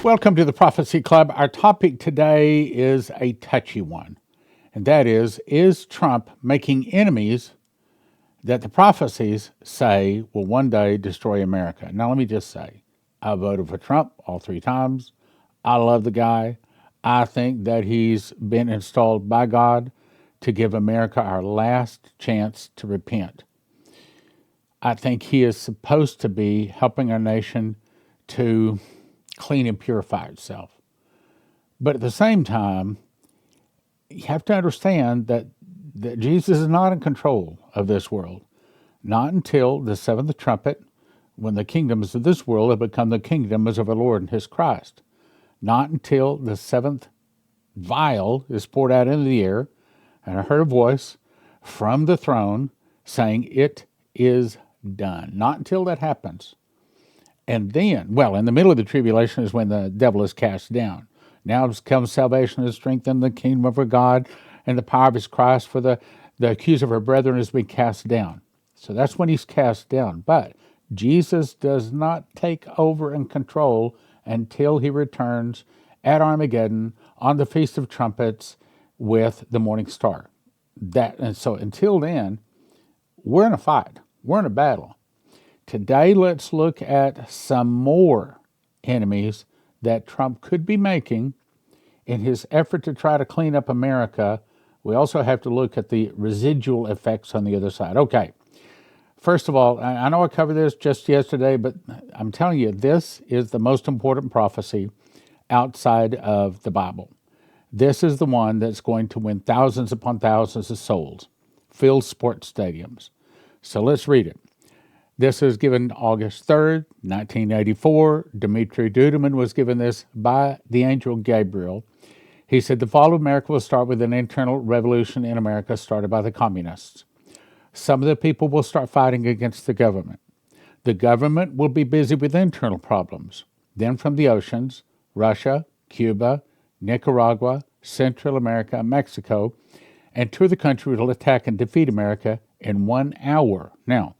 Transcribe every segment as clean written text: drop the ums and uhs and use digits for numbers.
Welcome to the Prophecy Club. Our topic today is a touchy one, and that is Trump making enemies that the prophecies say will one day destroy America? Now, let me just say, I voted for Trump all three times. I love the guy. I think that he's been installed by God to give America our last chance to repent. I think he is supposed to be helping our nation to clean and purify itself. But at the same time, you have to understand that Jesus is not in control of this world. Not until the seventh trumpet, when the kingdoms of this world have become the kingdoms of our Lord and his Christ. Not until the seventh vial is poured out into the air, and I heard a voice from the throne saying, "It is done." Not until that happens. And then, well, in the middle of the tribulation is when the devil is cast down. Now comes salvation and strength in the kingdom of our God and the power of his Christ, for the accuser of our brethren has been cast down. So that's when he's cast down. But Jesus does not take over and control until he returns at Armageddon on the Feast of Trumpets with the morning star. And so until then, we're in a fight. We're in a battle. Today, let's look at some more enemies that Trump could be making in his effort to try to clean up America. We also have to look at the residual effects on the other side. Okay, first of all, I know I covered this just yesterday, but I'm telling you, this is the most important prophecy outside of the Bible. This is the one that's going to win thousands upon thousands of souls, fill sports stadiums. So let's read it. This is given August 3rd, 1984. Dmitri Duduman was given this by the angel Gabriel. He said, the fall of America will start with an internal revolution in America started by the communists. Some of the people will start fighting against the government. The government will be busy with internal problems. Then from the oceans, Russia, Cuba, Nicaragua, Central America, Mexico, and two of the countries will attack and defeat America in 1 hour. Now,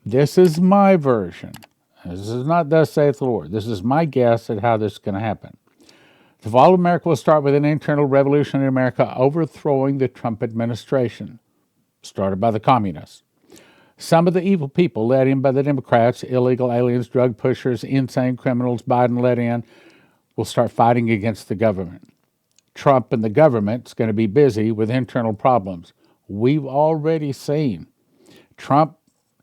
this is my version. This is not thus saith the Lord. This is my guess at how this is going to happen. The fall of America will start with an internal revolution in America overthrowing the Trump administration, started by the communists. Some of the evil people led in by the Democrats, illegal aliens, drug pushers, insane criminals Biden led in, will start fighting against the government. Trump and the government is going to be busy with internal problems. We've already seen Trump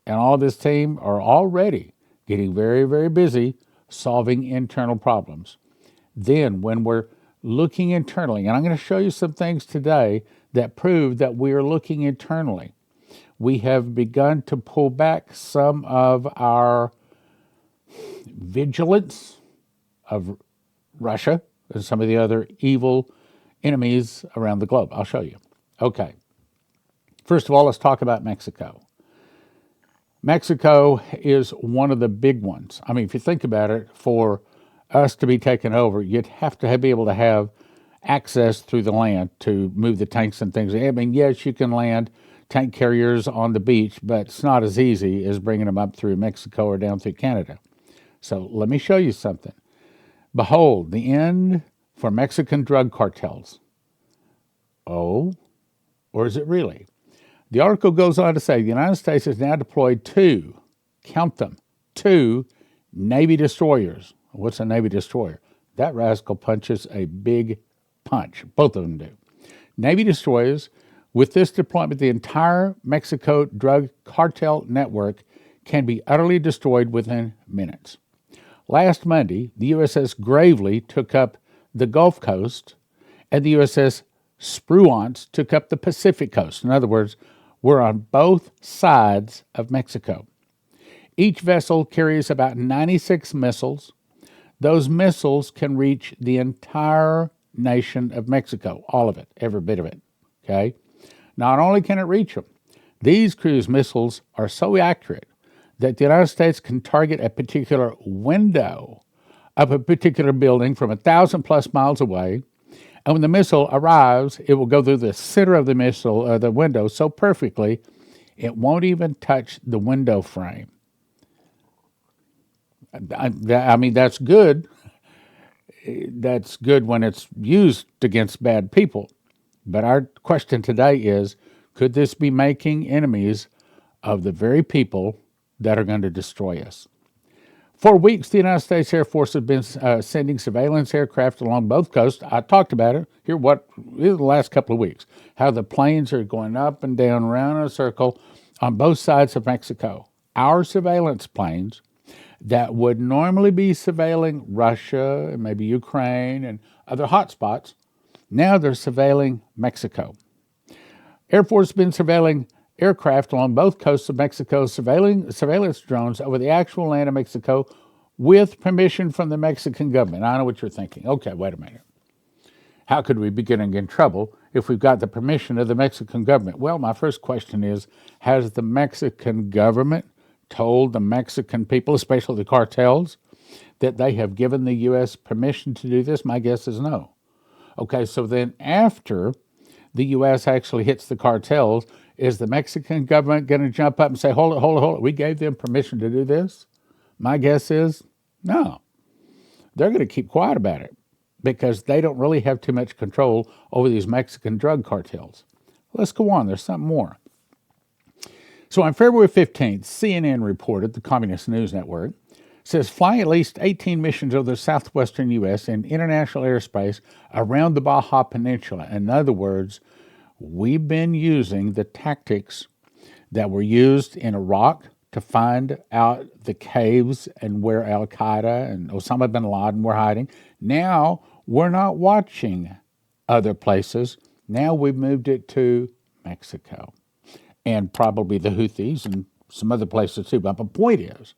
and all this team are already getting very, very busy solving internal problems. Then when we're looking internally, and I'm going to show you some things today that prove that we are looking internally, we have begun to pull back some of our vigilance of Russia and some of the other evil enemies around the globe. I'll show you. Okay. First of all, let's talk about Mexico. Mexico is one of the big ones. I mean, if you think about it, for us to be taken over, you'd have to be able to have access through the land to move the tanks and things. I mean, yes, you can land tank carriers on the beach, but it's not as easy as bringing them up through Mexico or down through Canada. So let me show you something. Behold, the end for Mexican drug cartels. Oh, or is it really? The article goes on to say the United States has now deployed two, count them, two Navy destroyers. What's a Navy destroyer? That rascal punches a big punch. Both of them do. Navy destroyers. With this deployment, the entire Mexico drug cartel network can be utterly destroyed within minutes. Last Monday, the USS Gravely took up the Gulf Coast, and the USS Spruance took up the Pacific Coast. In other words, we're on both sides of Mexico. Each vessel carries about 96 missiles. Those missiles can reach the entire nation of Mexico, all of it, every bit of it, okay? Not only can it reach them, these cruise missiles are so accurate that the United States can target a particular window of a particular building from 1,000 plus miles away, and when the missile arrives, it will go through the center of the missile, the window, so perfectly, it won't even touch the window frame. I mean, that's good, That's good when it's used against bad people. But our question today is, could this be making enemies of the very people that are going to destroy us? For weeks, the United States Air Force has been sending surveillance aircraft along both coasts. I talked about it here. What is the last couple of weeks? How the planes are going up and down around in a circle on both sides of Mexico. Our surveillance planes that would normally be surveilling Russia and maybe Ukraine and other hotspots, now they're surveilling Mexico. Air Force has been surveilling aircraft along both coasts of Mexico, surveillance drones over the actual land of Mexico with permission from the Mexican government. I know what you're thinking. Okay, wait a minute. How could we be getting in trouble if we've got the permission of the Mexican government? Well, my first question is, has the Mexican government told the Mexican people, especially the cartels, that they have given the U.S. permission to do this? My guess is no. Okay, so then after the U.S. actually hits the cartels, is the Mexican government going to jump up and say, hold it, we gave them permission to do this? My guess is no. They're going to keep quiet about it because they don't really have too much control over these Mexican drug cartels. Let's go on. There's something more. So on February 15th, CNN reported, the Communist News Network, says flying at least 18 missions over the southwestern U.S. in international airspace around the Baja Peninsula. In other words, we've been using the tactics that were used in Iraq to find out the caves and where Al-Qaeda and Osama bin Laden were hiding. Now we're not watching other places. Now we've moved it to Mexico and probably the Houthis and some other places too. But the point is,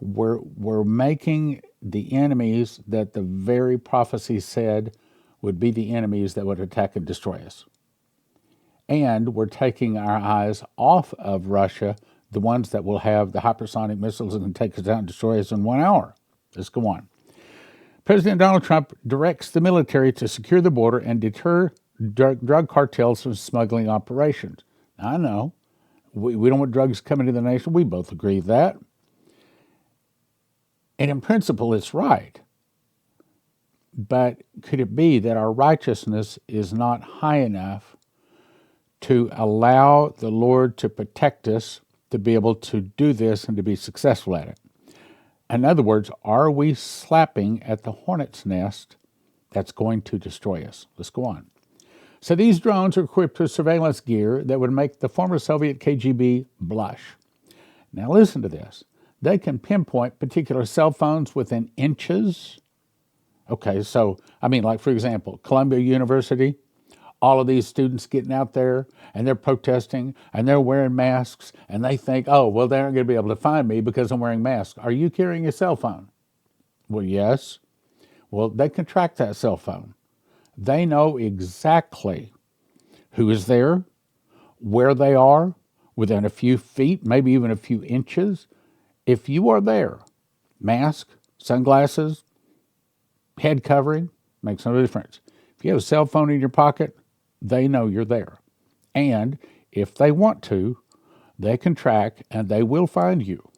we're making the enemies that the very prophecy said would be the enemies that would attack and destroy us. And we're taking our eyes off of Russia, the ones that will have the hypersonic missiles and can take us out and destroy us in 1 hour. Let's go on. President Donald Trump directs the military to secure the border and deter drug cartels from smuggling operations. I know. We don't want drugs coming to the nation. We both agree with that. And in principle, it's right. But could it be that our righteousness is not high enough to allow the Lord to protect us, to be able to do this and to be successful at it? In other words, are we slapping at the hornet's nest that's going to destroy us? Let's go on. So these drones are equipped with surveillance gear that would make the former Soviet KGB blush. Now listen to this. They can pinpoint particular cell phones within inches. Okay, so, like for example, Columbia University, all of these students getting out there and they're protesting and they're wearing masks and they think, oh, well, they aren't going to be able to find me because I'm wearing masks. Are you carrying a cell phone? Well, yes. Well, they can track that cell phone. They know exactly who is there, where they are, within a few feet, maybe even a few inches. If you are there, mask, sunglasses, head covering, makes no difference. If you have a cell phone in your pocket, they know you're there. And if they want to, they can track and they will find you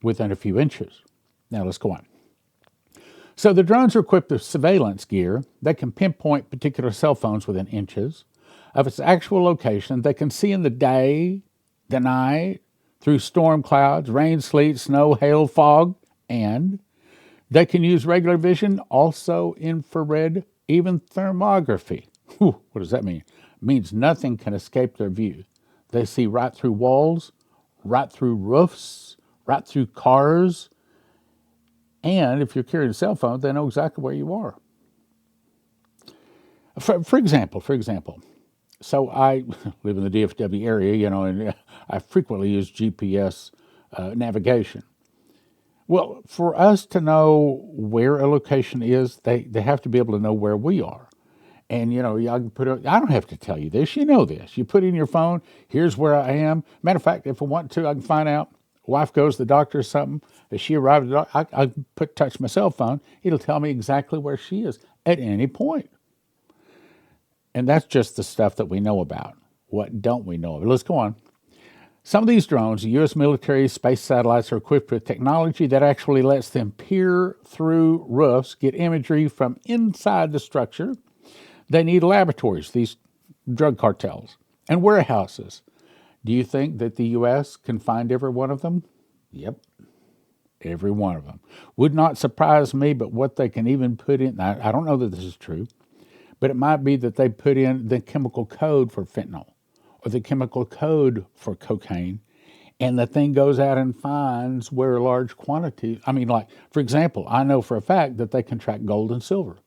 within a few inches. Now let's go on. So the drones are equipped with surveillance gear that can pinpoint particular cell phones within inches of its actual location. They can see in the day, the night, through storm clouds, rain, sleet, snow, hail, fog, and they can use regular vision, also infrared, even thermography. Whew, what does that mean? It means nothing can escape their view. They see right through walls, right through roofs, right through cars, and if you're carrying a cell phone, they know exactly where you are. For example, so I live in the DFW area, and I frequently use GPS navigation. Well, for us to know where a location is, they have to be able to know where we are. And, I don't have to tell you this. You know this. You put in your phone, here's where I am. Matter of fact, if I want to, I can find out. Wife goes to the doctor or something. As she arrives at the doctor, I touch my cell phone. It'll tell me exactly where she is at any point. And that's just the stuff that we know about. What don't we know about? Let's go on. Some of these drones, the U.S. military space satellites, are equipped with technology that actually lets them peer through roofs, get imagery from inside the structure. They need laboratories, these drug cartels, and warehouses. Do you think that the U.S. can find every one of them? Yep, every one of them. Would not surprise me, but what they can even put in, I don't know that this is true, but it might be that they put in the chemical code for fentanyl or the chemical code for cocaine, and the thing goes out and finds where large quantities, like, for example, I know for a fact that they can track gold and silver.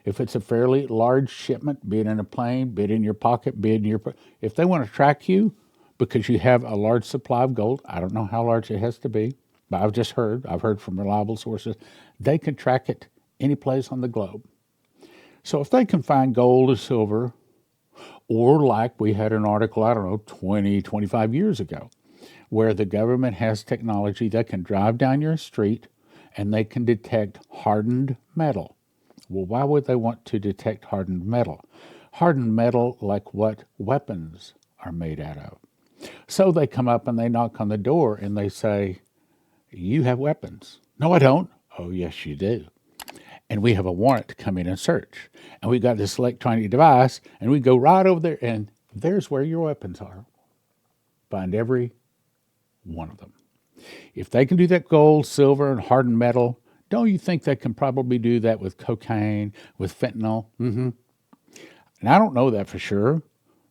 If it's a fairly large shipment, be it in a plane, be it in your pocket, be it in your, if they want to track you because you have a large supply of gold, I don't know how large it has to be, but I've heard from reliable sources, they can track it any place on the globe. So if they can find gold or silver, or like we had an article, 20, 25 years ago, where the government has technology that can drive down your street and they can detect hardened metal. Well, why would they want to detect hardened metal? Hardened metal, like what weapons are made out of. So they come up and they knock on the door and they say, you have weapons. No, I don't. Oh, yes, you do. And we have a warrant to come in and search. And we got this electronic device, and we go right over there, and there's where your weapons are. Find every one of them. If they can do that gold, silver, and hardened metal, don't you think they can probably do that with cocaine, with fentanyl? And I don't know that for sure,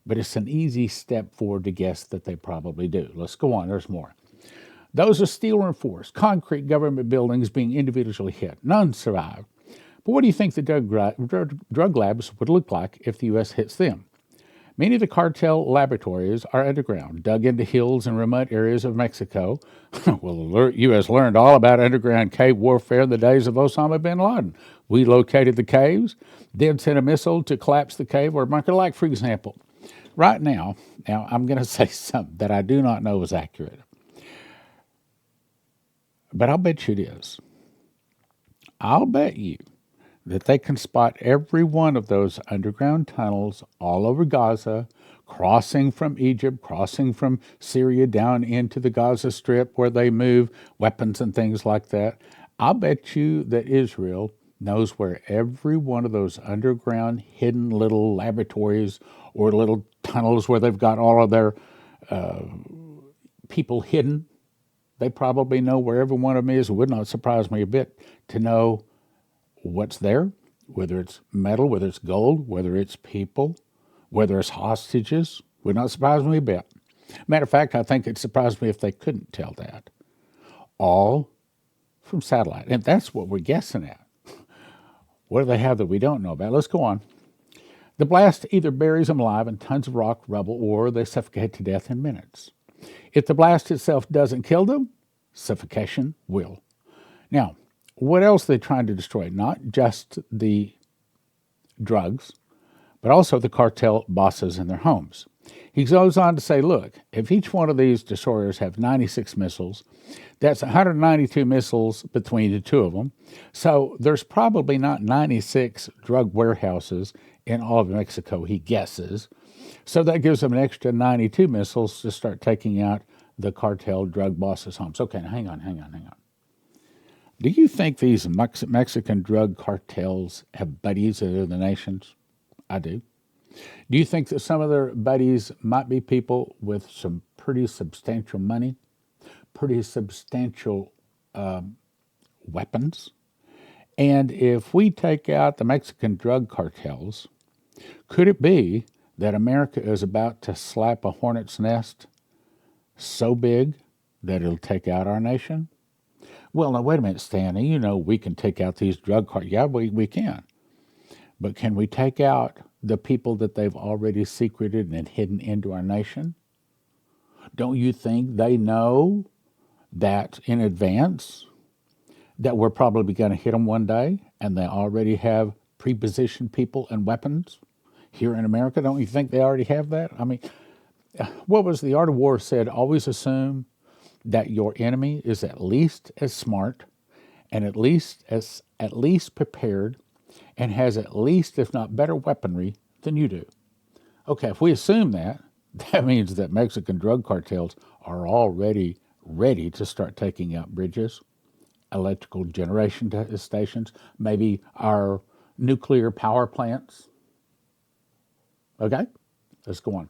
but it's an easy step forward to guess that they probably do. Let's go on. There's more. Those are steel reinforced, concrete government buildings being individually hit. None survived. But what do you think the drug labs would look like if the U.S. hits them? Many of the cartel laboratories are underground, dug into hills and remote areas of Mexico. Well, the U.S. learned all about underground cave warfare in the days of Osama bin Laden. We located the caves, then sent a missile to collapse the cave or bunker. Like, for example, right now I'm going to say something that I do not know is accurate, but I'll bet you it is. I'll bet you that they can spot every one of those underground tunnels all over Gaza, crossing from Egypt, crossing from Syria down into the Gaza Strip where they move weapons and things like that. I'll bet you that Israel knows where every one of those underground hidden little laboratories or little tunnels where they've got all of their people hidden. They probably know where every one of them is. It would not surprise me a bit to know what's there, whether it's metal, whether it's gold, whether it's people, whether it's hostages. Would not surprise me a bit. Matter of fact, I think it'd surprise me if they couldn't tell that. All from satellite. And that's what we're guessing at. What do they have that we don't know about? Let's go on. The blast either buries them alive in tons of rock, rubble, or they suffocate to death in minutes. If the blast itself doesn't kill them, suffocation will. Now, what else are they trying to destroy? Not just the drugs, but also the cartel bosses and their homes. He goes on to say, look, if each one of these destroyers have 96 missiles, that's 192 missiles between the two of them. So there's probably not 96 drug warehouses in all of Mexico, he guesses. So that gives them an extra 92 missiles to start taking out the cartel drug bosses' homes. Okay, now hang on. Do you think these Mexican drug cartels have buddies in other nations? I do. Do you think that some of their buddies might be people with some pretty substantial money, pretty substantial weapons? And if we take out the Mexican drug cartels, could it be that America is about to slap a hornet's nest so big that it'll take out our nation? Well, now, wait a minute, Stan. You know we can take out these drug cartels. Yeah, we can. But can we take out the people that they've already secreted and hidden into our nation? Don't you think they know that in advance that we're probably going to hit them one day and they already have pre-positioned people and weapons here in America? Don't you think they already have that? I mean, what was the Art of War said? Always assume that your enemy is at least as smart and at least prepared and has at least, if not better, weaponry than you do. Okay, if we assume that, That means that Mexican drug cartels are already ready to start taking out bridges, electrical generation stations, maybe our nuclear power plants. Okay, let's go on.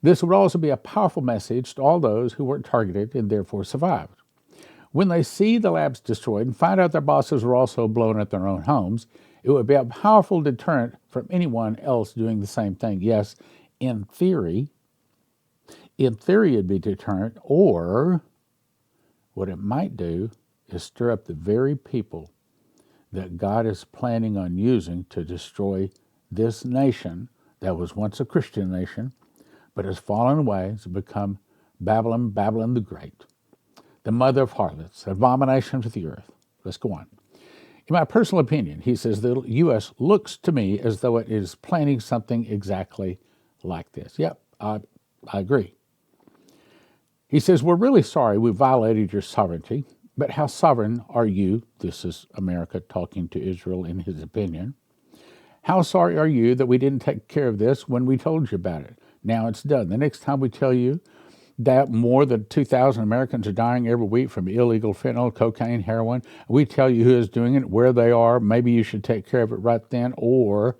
This would also be a powerful message to all those who weren't targeted and therefore survived. When they see the labs destroyed and find out their bosses were also blown at their own homes, it would be a powerful deterrent from anyone else doing the same thing. Yes, in theory, it'd be deterrent, or what it might do is stir up the very people that God is planning on using to destroy this nation that was once a Christian nation, but has fallen away, has become Babylon the Great, the mother of harlots, abomination of the earth. Let's go on. In my personal opinion, he says, the U.S. looks to me as though it is planning something exactly like this. Yep, I agree. He says, we're really sorry we violated your sovereignty, but how sovereign are you? This is America talking to Israel in his opinion. How sorry are you that we didn't take care of this when we told you about it? Now it's done. The next time we tell you that more than 2,000 Americans are dying every week from illegal fentanyl, cocaine, heroin, we tell you who is doing it, where they are, maybe you should take care of it right then, or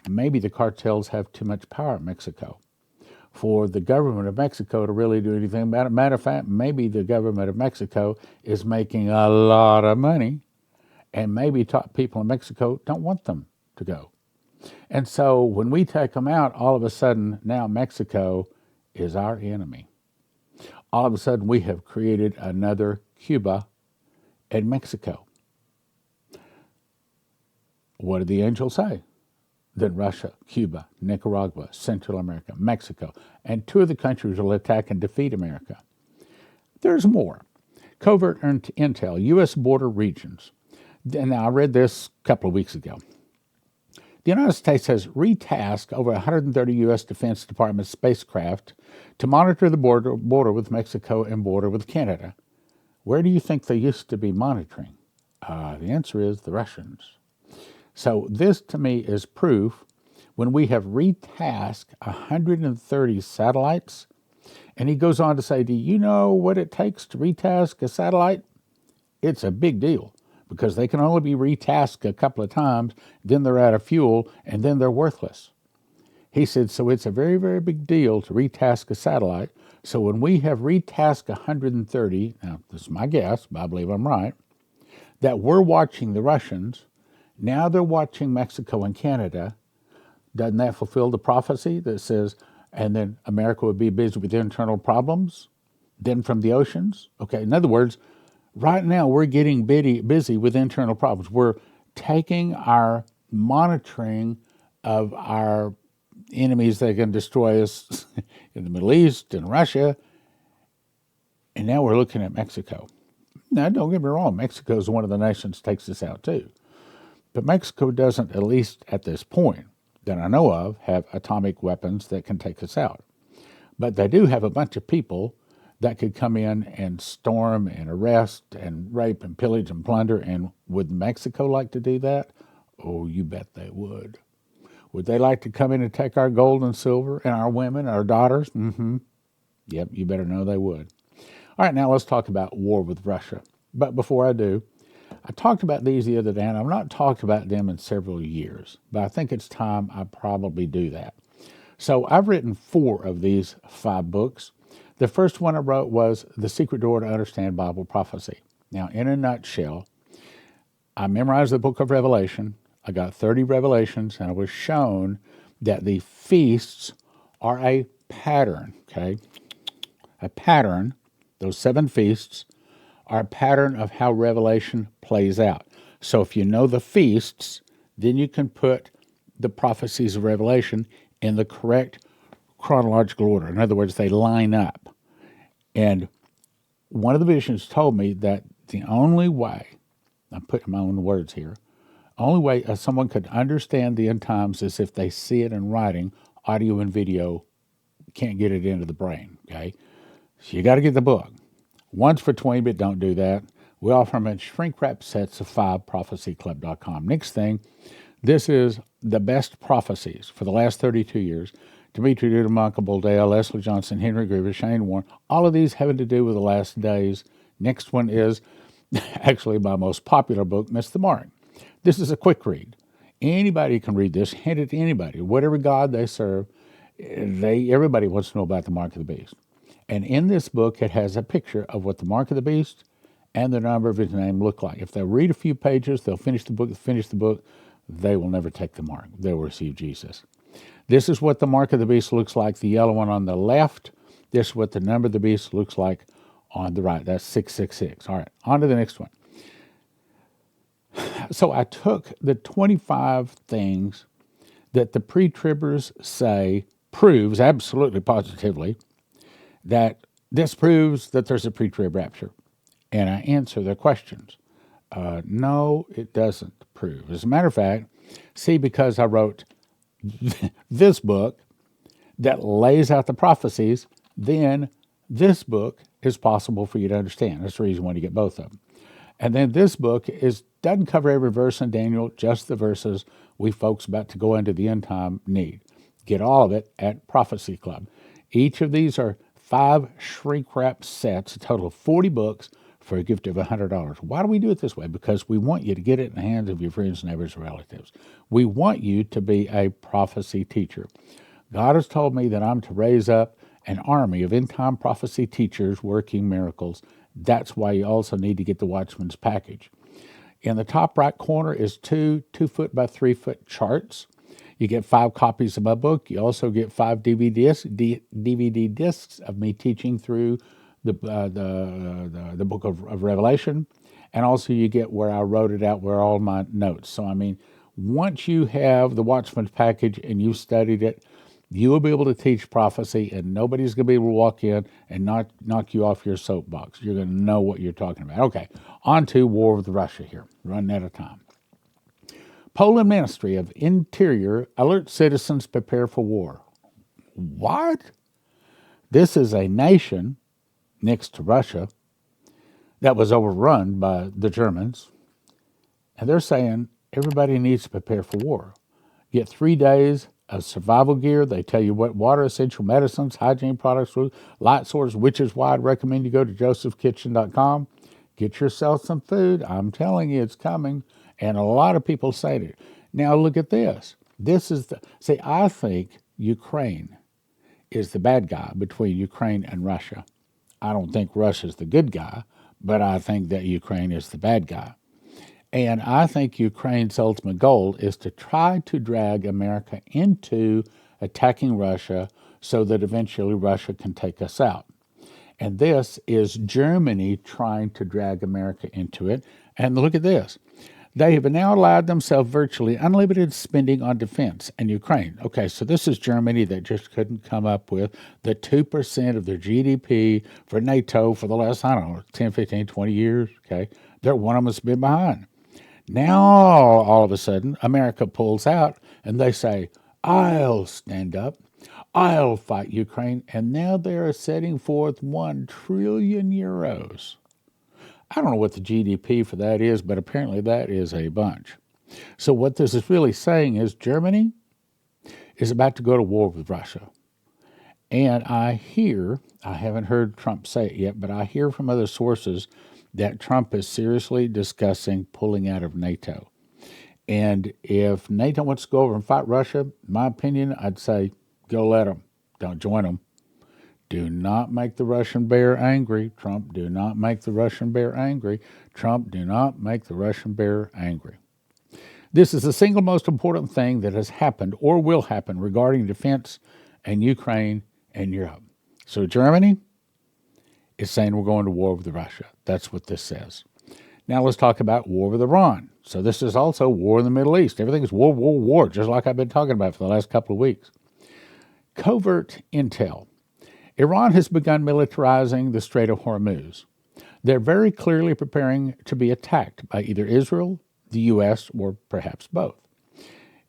maybe the cartels have too much power in Mexico for the government of Mexico to really do anything about it. Matter of fact, maybe the government of Mexico is making a lot of money, and maybe top people in Mexico don't want them to go. And so when we take them out, all of a sudden now Mexico is our enemy. All of a sudden we have created another Cuba and Mexico. What did the angel say? Then Russia, Cuba, Nicaragua, Central America, Mexico, and 2 of the countries will attack and defeat America. There's more. Covert intel, U.S. border regions. And now I read this a couple of weeks ago. The United States has retasked over 130 U.S. Defense Department spacecraft to monitor the border with Mexico and border with Canada. Where do you think they used to be monitoring? The answer is the Russians. So this, to me, is proof when we have retasked 130 satellites. And he goes on to say, do you know what it takes to retask a satellite? It's a big deal because they can only be retasked a couple of times, then they're out of fuel, and then they're worthless. He said, so it's a very, very big deal to retask a satellite. So when we have retasked 130, now this is my guess, but I believe I'm right, that we're watching the Russians. Now they're watching Mexico and Canada. Doesn't that fulfill the prophecy that says, and then America would be busy with internal problems, then from the oceans? Okay, in other words, right now we're getting busy with internal problems. We're taking our monitoring of our enemies that can destroy us in the Middle East and Russia, and now we're looking at Mexico. Now, don't get me wrong, Mexico is one of the nations that takes us out too. But Mexico doesn't, at least at this point that I know of, have atomic weapons that can take us out. But they do have a bunch of people that could come in and storm and arrest and rape and pillage and plunder. And would Mexico like to do that? Oh, you bet they would. Would they like to come in and take our gold and silver and our women, our daughters? Mm-hmm. Yep, you better know they would. All right, now let's talk about war with Russia. But before I do, I talked about these the other day, and I've not talked about them in several years, but I think it's time I probably do that. So I've written 4 of these 5 books. The first one I wrote was The Secret Door to Understand Bible Prophecy. Now, in a nutshell, I memorized the book of Revelation. I got 30 revelations, and I was shown that the feasts are a pattern, okay? A pattern, those 7 feasts, are a pattern of how Revelation plays out. So if you know the feasts, then you can put the prophecies of Revelation in the correct chronological order. In other words, they line up. And one of the visions told me that the only way, I'm putting my own words here, only way someone could understand the end times is if they see it in writing. Audio and video can't get it into the brain, okay? So you got to get the book. One's for 20, but don't do that. We offer them in shrink-wrap sets of 5, prophecyclub.com. Next thing, this is the best prophecies for the last 32 years Dimitri Dudemunkable, Dale, Leslie Johnson, Henry Griever, Shane Warren, all of these having to do with the last days. Next one is actually my most popular book, Miss the Mark. This is a quick read. Anybody can read this, hand it to anybody, whatever God they serve. Everybody wants to know about the mark of the beast. And in this book, it has a picture of what the mark of the beast and the number of his name look like. If they read a few pages, they'll finish the book, they will never take the mark. They will receive Jesus. This is what the mark of the beast looks like, the yellow one on the left. This is what the number of the beast looks like on the right. That's 666. All right, on to the next one. So I took the 25 things that the pre-tribbers say proves absolutely positively that this proves that there's a pre-trib rapture. And I answer their questions. No, it doesn't prove. As a matter of fact, see, because I wrote this book that lays out the prophecies, then this book is possible for you to understand. That's the reason why you get both of them. And then this book doesn't cover every verse in Daniel, just the verses we folks about to go into the end time need. Get all of it at Prophecy Club. Each of these are 5 shrink-wrap sets, a total of 40 books for a gift of $100. Why do we do it this way? Because we want you to get it in the hands of your friends, neighbors, and relatives. We want you to be a prophecy teacher. God has told me that I'm to raise up an army of end-time prophecy teachers working miracles. That's why you also need to get the Watchman's package. In the top right corner is 2 2-foot by 3-foot charts. You get 5 copies of my book. You also get 5 DVD discs of me teaching through the book of Revelation. And also you get where I wrote it out, where all my notes. So, I mean, once you have the Watchman's package and you've studied it, you will be able to teach prophecy, and nobody's going to be able to walk in and knock you off your soapbox. You're going to know what you're talking about. Okay, on to war with Russia here. Running out of time. Poland Ministry of Interior alerts citizens prepare for war. What? This is a nation next to Russia that was overrun by the Germans, and they're saying everybody needs to prepare for war. Get 3 days of survival gear. They tell you what water, essential medicines, hygiene products, light source, which is why I'd recommend you go to josephkitchen.com. Get yourself some food. I'm telling you, it's coming. And a lot of people say it. Now look at this. I think Ukraine is the bad guy between Ukraine and Russia. I don't think Russia's the good guy, but I think that Ukraine is the bad guy. And I think Ukraine's ultimate goal is to try to drag America into attacking Russia so that eventually Russia can take us out. And this is Germany trying to drag America into it. And look at this. They have now allowed themselves virtually unlimited spending on defense in Ukraine. Okay, so this is Germany that just couldn't come up with the 2% of their GDP for NATO for the last, 10, 15, 20 years. Okay, they're one of them has been behind. Now, all of a sudden, America pulls out and they say, I'll stand up. I'll fight Ukraine. And now they are setting forth 1 trillion euros. I don't know what the GDP for that is, but apparently that is a bunch. So what this is really saying is Germany is about to go to war with Russia. And I haven't heard Trump say it yet, but I hear from other sources that Trump is seriously discussing pulling out of NATO. And if NATO wants to go over and fight Russia, in my opinion, I'd say go let them. Don't join them. Do not make the Russian bear angry. Trump, do not make the Russian bear angry. Trump, do not make the Russian bear angry. This is the single most important thing that has happened or will happen regarding defense and Ukraine and Europe. So Germany is saying we're going to war with Russia. That's what this says. Now let's talk about war with Iran. So this is also war in the Middle East. Everything is war, war, war, just like I've been talking about for the last couple of weeks. Covert intel. Iran has begun militarizing the Strait of Hormuz. They're very clearly preparing to be attacked by either Israel, the U.S., or perhaps both.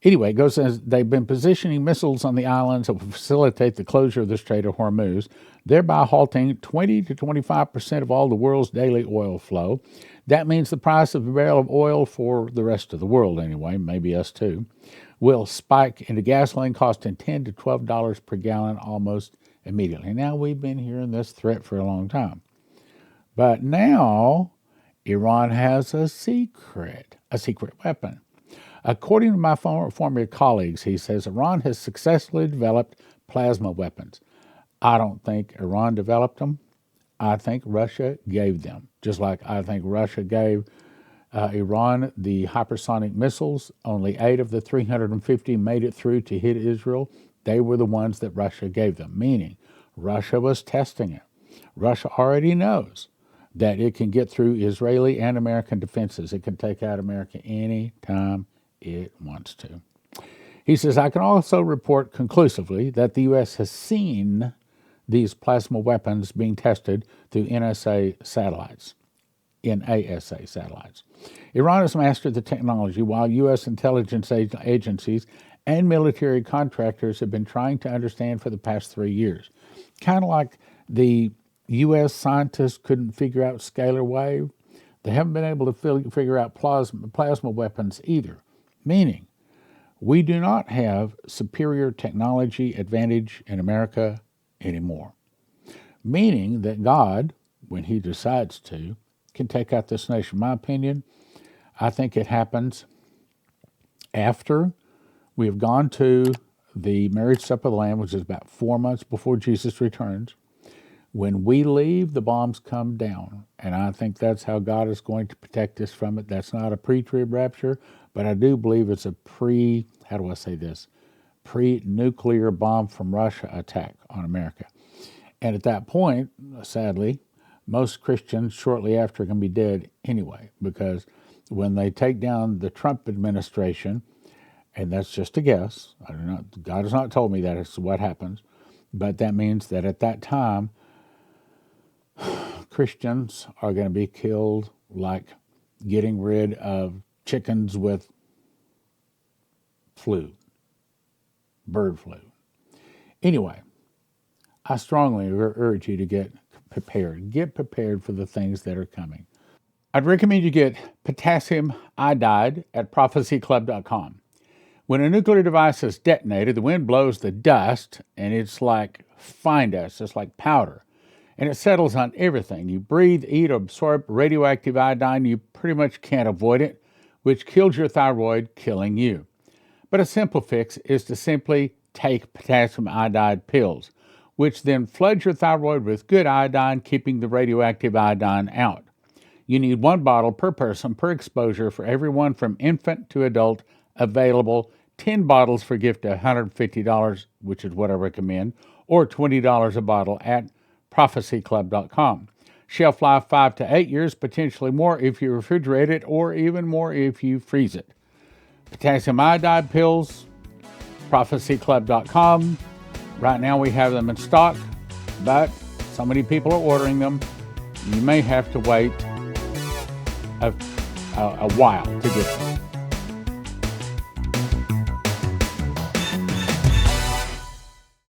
Anyway, it goes as they've been positioning missiles on the islands that will facilitate the closure of the Strait of Hormuz, thereby halting 20 to 25% of all the world's daily oil flow. That means the price of a barrel of oil for the rest of the world anyway, maybe us too, will spike into gasoline costing $10 to $12 per gallon almost immediately. Now, we've been hearing this threat for a long time. But now, Iran has a secret weapon. According to my former colleagues, he says Iran has successfully developed plasma weapons. I don't think Iran developed them. I think Russia gave them, just like I think Russia gave Iran the hypersonic missiles. Only 8 of the 350 made it through to hit Israel. They were the ones that Russia gave them, meaning Russia was testing it. Russia already knows that it can get through Israeli and American defenses. It can take out America any time it wants to. He says, I can also report conclusively that the U.S. has seen these plasma weapons being tested through NASA satellites. Iran has mastered the technology while U.S. intelligence agencies and military contractors have been trying to understand for the past 3 years. Kind of like the U.S. scientists couldn't figure out scalar wave, they haven't been able to figure out plasma weapons either, meaning we do not have superior technology advantage in America anymore, meaning that God, when he decides to, can take out this nation. In my opinion, I think it happens after we have gone to the marriage supper of the Lamb, which is about 4 months before Jesus returns. When we leave, the bombs come down. And I think that's how God is going to protect us from it. That's not a pre-trib rapture, but I do believe it's a pre-nuclear bomb from Russia attack on America. And at that point, sadly, most Christians shortly after are going to be dead anyway, because when they take down the Trump administration, and that's just a guess, God has not told me that it's what happens, but that means that at that time, Christians are going to be killed like getting rid of chickens with bird flu. Anyway, I strongly urge you to get prepared. Get prepared for the things that are coming. I'd recommend you get Potassium Iodide at prophecyclub.com. When a nuclear device is detonated, the wind blows the dust, and it's like fine dust, it's like powder, and it settles on everything. You breathe, eat, or absorb radioactive iodine, you pretty much can't avoid it, which kills your thyroid, killing you. But a simple fix is to simply take potassium iodide pills, which then flood your thyroid with good iodine, keeping the radioactive iodine out. You need 1 bottle per person per exposure for everyone from infant to adult, available 10 bottles for a gift of $150, which is what I recommend, or $20 a bottle at prophecyclub.com. Shelf life 5 to 8 years, potentially more if you refrigerate it, or even more if you freeze it. Potassium iodide pills, prophecyclub.com. Right now we have them in stock, but so many people are ordering them, you may have to wait a while to get them.